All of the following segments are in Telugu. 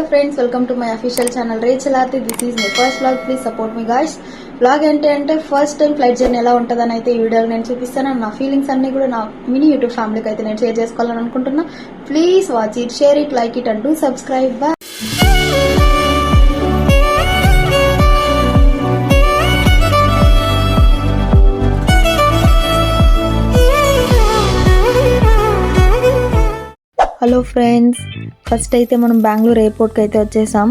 friends, welcome to my official channel Rachel Aarti. This is my first vlog. Please support me guys. Vlog అంటే ఫస్ట్ టైం ఫ్లైట్ జర్నీ ఎలా ఉంటుందని అయితే ఈ వీడియోలో నేను చూపిస్తాను. నా ఫీలింగ్స్ అన్ని కూడా నా మినీ యూట్యూబ్ ఫ్యామిలీకి అయితే నేను షేర్ చేసుకోవాలని అనుకుంటున్నా. Please watch it, share it, like it and do subscribe. Bye. Hello friends, first అయితే మనం బెంగళూరు ఎయిర్పోర్ట్కి అయితే వచ్చేసాం.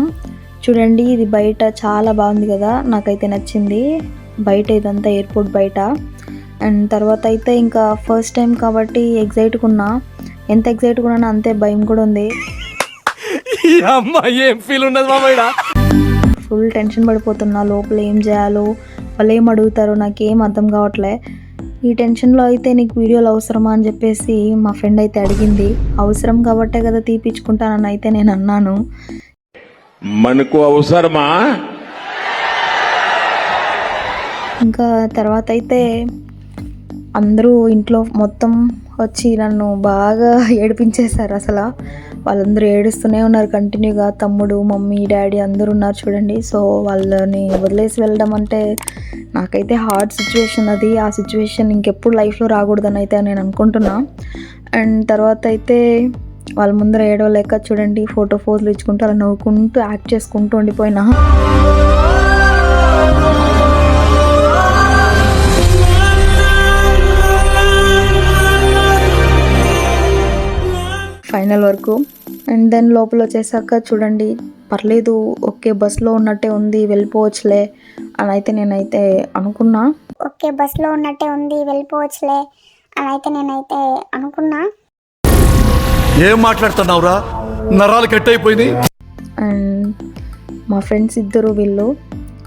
చూడండి, ఇది బయట చాలా బాగుంది కదా, నాకైతే నచ్చింది. బయట ఇదంతా ఎయిర్పోర్ట్ బయట. అండ్ తర్వాత అయితే ఇంకా ఫస్ట్ టైం కాబట్టి ఎగ్జైట్గా ఉన్నా. ఎంత ఎగ్జైట్గా ఉన్నా అంతే భయం కూడా ఉంది. ఫుల్ టెన్షన్ పడిపోతున్నా. లోపల ఏం చేయాలో, వాళ్ళు ఏం అడుగుతారో నాకేం అర్థం కావట్లే. ఈ టెన్షన్లో అయితే నీకు వీడియోలు అవసరమా అని చెప్పేసి మా ఫ్రెండ్ అయితే అడిగింది. అవసరం కాబట్టే కదా తీపిచ్చుకుంటానని అయితే నేను అన్నాను. మనకు అవసరమా? ఇంకా తర్వాత అయితే అందరూ ఇంట్లో మొత్తం వచ్చి నన్ను బాగా ఏడిపించేశారు. అసలు వాళ్ళందరూ ఏడుస్తూనే ఉన్నారు కంటిన్యూగా. తమ్ముడు, మమ్మీ, డాడీ అందరూ ఉన్నారు చూడండి. సో వాళ్ళని వదిలేసి వెళ్ళడం అంటే నాకైతే హార్డ్ సిచ్యువేషన్ అది. ఆ సిచ్యువేషన్ ఇంకెప్పుడు లైఫ్లో రాకూడదని అయితే నేను అనుకుంటున్నా. అండ్ తర్వాత అయితే వాళ్ళ ముందర ఏడవలేక చూడండి ఫోటోలు ఇచ్చుకుంటూ అలా నవ్వుకుంటూ యాక్ట్ చేసుకుంటూ ఉండిపోయినా. ఫైనల్ వరకు. అండ్ దెన్ లోపల వచ్చేసాక చూడండి, పర్లేదు, ఓకే బస్లో ఉన్నట్టే ఉంది, వెళ్ళిపోవచ్చులే అని అయితే నేనైతే అనుకున్నా. ఓకే బస్లో ఉన్నట్టే ఉంది, వెళ్ళిపోవచ్చులే అని అయితే నేనైతే అనుకున్నా. ఏం మాట్లాడుతున్నావురా, నరాలు కట్ అయిపోయింది. అండ్ మా ఫ్రెండ్స్ ఇద్దరు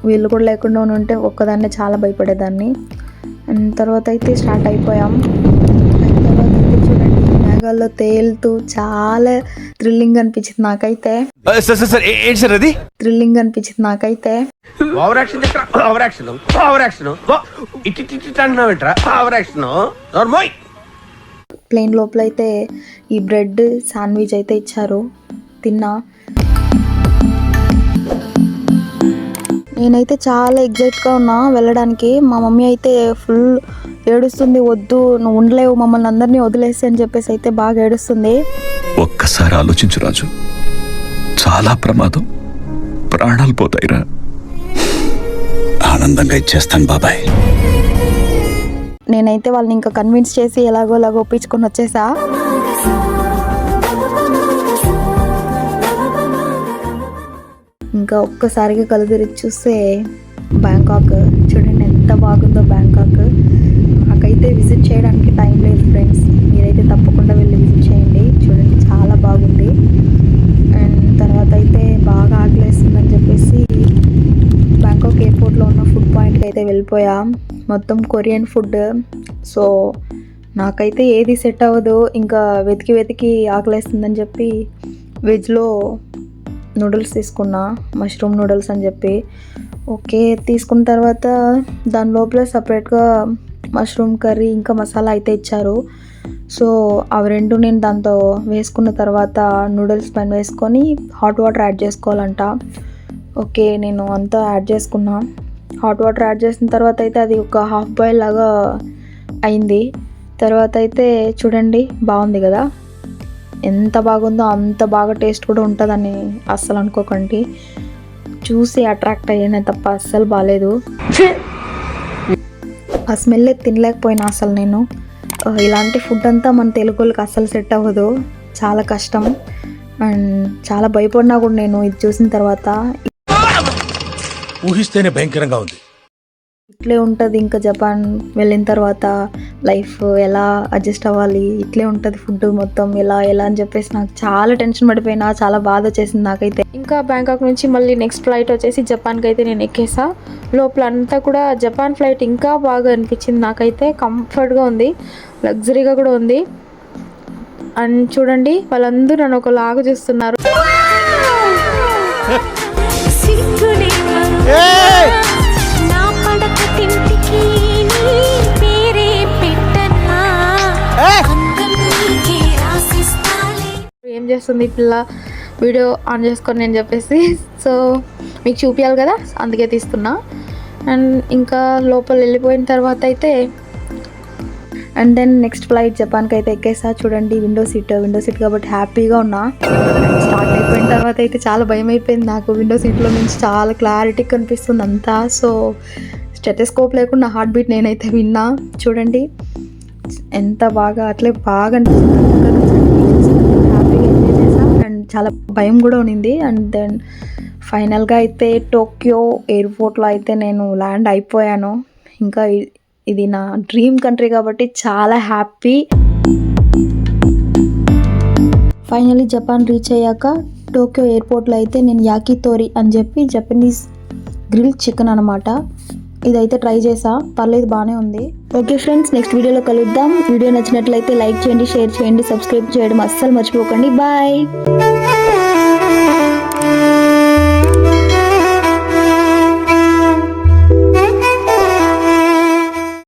వీళ్ళు కూడా లేకుండా ఉంటే ఒక్కదాన్నే చాలా భయపడేదాన్ని. అండ్ తర్వాత అయితే స్టార్ట్ అయిపోయాం. తర్వాత అయితే చూడండి మేఘాల్లో తేలుతూ చాలా థ్రిల్లింగ్ అనిపించింది నాకైతే. ప్లేన్ లోపల అయితే ఈ బ్రెడ్ శాండ్విచ్ అయితే ఇచ్చారు, తిన్నా. నేనైతే చాలా ఎగ్జైట్గా ఉన్నా వెళ్ళడానికి. మా మమ్మీ అయితే ఫుల్ ఏడుస్తుంది, వద్దు నువ్వు ఉండలేవు, మమ్మల్ని అందరినీ వదిలేసి అని చెప్పేసి అయితే బాగా ఏడుస్తుంది. ఒక్కసారి ఆలోచించు రాజు, చాలా ప్రమాదం, ప్రాణాలు పోతాయిరా. ఆనందంగా ఇచ్చేస్తాను బాబాయ్. నేనైతే వాళ్ళని ఇంకా కన్విన్స్ చేసి ఎలాగో ఒప్పించుకొని వచ్చేసా. ఇంకా ఒక్కసారిగా కళ్ళు తిరిగి చూస్తే బ్యాంకాక్ చూడండి ఎంత బాగుందో. బ్యాంకాక్ నాకైతే విజిట్ చేయడానికి టైం లేదు ఫ్రెండ్స్, మీరైతే తప్పకుండా వెళ్ళి విజిట్ చేయండి. చూడండి చాలా బాగుంది. అండ్ తర్వాత అయితే బాగా ఆకలేస్తుందని చెప్పేసి బ్యాంకాక్ ఎయిర్పోర్ట్లో ఉన్న ఫుడ్ పాయింట్కి అయితే వెళ్ళిపోయా. మొత్తం కొరియన్ ఫుడ్. సో నాకైతే ఏది సెట్ అవ్వదు, ఇంకా వెతికి ఆకలేస్తుందని చెప్పి వెజ్లో నూడిల్స్ తీసుకున్నా, మష్రూమ్ నూడిల్స్ అని చెప్పి. ఓకే తీసుకున్న తర్వాత దాని లోపల సపరేట్గా మష్రూమ్ కర్రీ ఇంకా మసాలా అయితే ఇచ్చారు. సో అవి రెండు నేను దాంతో వేసుకున్న తర్వాత నూడిల్స్ పైన వేసుకొని హాట్ వాటర్ యాడ్ చేసుకోవాలంట. ఓకే నేను అంతా యాడ్ చేసుకున్నా. హాట్ వాటర్ యాడ్ చేసిన తర్వాత అయితే అది ఒక హాఫ్ బాయిల్ లాగా అయింది. తర్వాత అయితే చూడండి బాగుంది కదా, ఎంత బాగుందో అంత బాగా టేస్ట్ కూడా ఉంటుందని అస్సలు అనుకోకండి. చూసి అట్రాక్ట్ అయ్యానే తప్ప అస్సలు బాగాలేదు. ఆ స్మెల్ తినలేకపోయినా అసలు నేను. ఇలాంటి ఫుడ్ అంతా మన తెలుగు వాళ్ళకి అస్సలు సెట్ అవ్వదు, చాలా కష్టం. అండ్ చాలా భయపడినా కూడా నేను ఇది చూసిన తర్వాత. ఊహిస్తేనే భయంకరంగా ఉంది. ఇట్లే ఉంటుంది ఇంకా జపాన్ వెళ్ళిన తర్వాత లైఫ్ ఎలా అడ్జస్ట్ అవ్వాలి, ఇట్లే ఉంటుంది ఫుడ్ మొత్తం ఎలా అని చెప్పేసి నాకు చాలా టెన్షన్ పడిపోయినా, చాలా బాధ వచ్చేసింది నాకైతే. ఇంకా బ్యాంకాక్ నుంచి మళ్ళీ నెక్స్ట్ ఫ్లైట్ వచ్చేసి జపాన్కి అయితే నేను ఎక్కేసా. లోపల అంతా కూడా జపాన్ ఫ్లైట్ ఇంకా బాగా అనిపించింది నాకైతే. కంఫర్ట్గా ఉంది, లగ్జరీగా కూడా ఉంది. అండ్ చూడండి వాళ్ళందరూ నన్ను ఒకలాగా చూస్తున్నారు. ఏం చేస్తుంది పిల్ల వీడియో ఆన్ చేసుకొని నేను చెప్పేసి, సో మీకు చూపించాలి కదా, అందుకే తీస్తున్నా. అండ్ ఇంకా లోపల వెళ్ళిపోయిన తర్వాత అయితే అండ్ దెన్ నెక్స్ట్ ఫ్లైట్ జపాన్కి అయితే ఎక్కేసా. చూడండి విండో సీట్ కాబట్టి హ్యాపీగా ఉన్నా. స్టార్ట్ అయిపోయిన తర్వాత అయితే చాలా భయం అయిపోయింది నాకు. విండో సీట్లో నుంచి చాలా క్లారిటీ కనిపిస్తుంది అంతా. సో స్టెథోస్కోప్ లేకుండా హార్ట్ బీట్ నేనైతే విన్నా. చూడండి ఎంత బాగా అట్లే బాగా అనిపిస్తుంది. హ్యాపీగా ఎంజాయ్ చేసా అండ్ చాలా భయం కూడా ఉన్నింది. అండ్ దెన్ ఫైనల్గా అయితే టోక్యో ఎయిర్పోర్ట్లో అయితే నేను ల్యాండ్ అయిపోయాను. ఇంకా ఇది నా డ్రీమ్ కంట్రీ కాబట్టి చాలా హ్యాపీ. ఫైనలీ జపాన్ రీచ్ అయ్యాక టోక్యో ఎయిర్పోర్ట్లో అయితే నేను యాకితోరి అని చెప్పి జపనీస్ గ్రిల్ చికెన్ అనమాట, ఇదైతే ట్రై చేసా. పర్లేదు, బాగానే ఉంది. ఓకే ఫ్రెండ్స్, నెక్స్ట్ వీడియోలో కలుద్దాం. వీడియో నచ్చినట్లయితే లైక్ చేయండి, షేర్ చేయండి, సబ్స్క్రైబ్ చేయడం అస్సలు మర్చిపోకండి. బాయ్.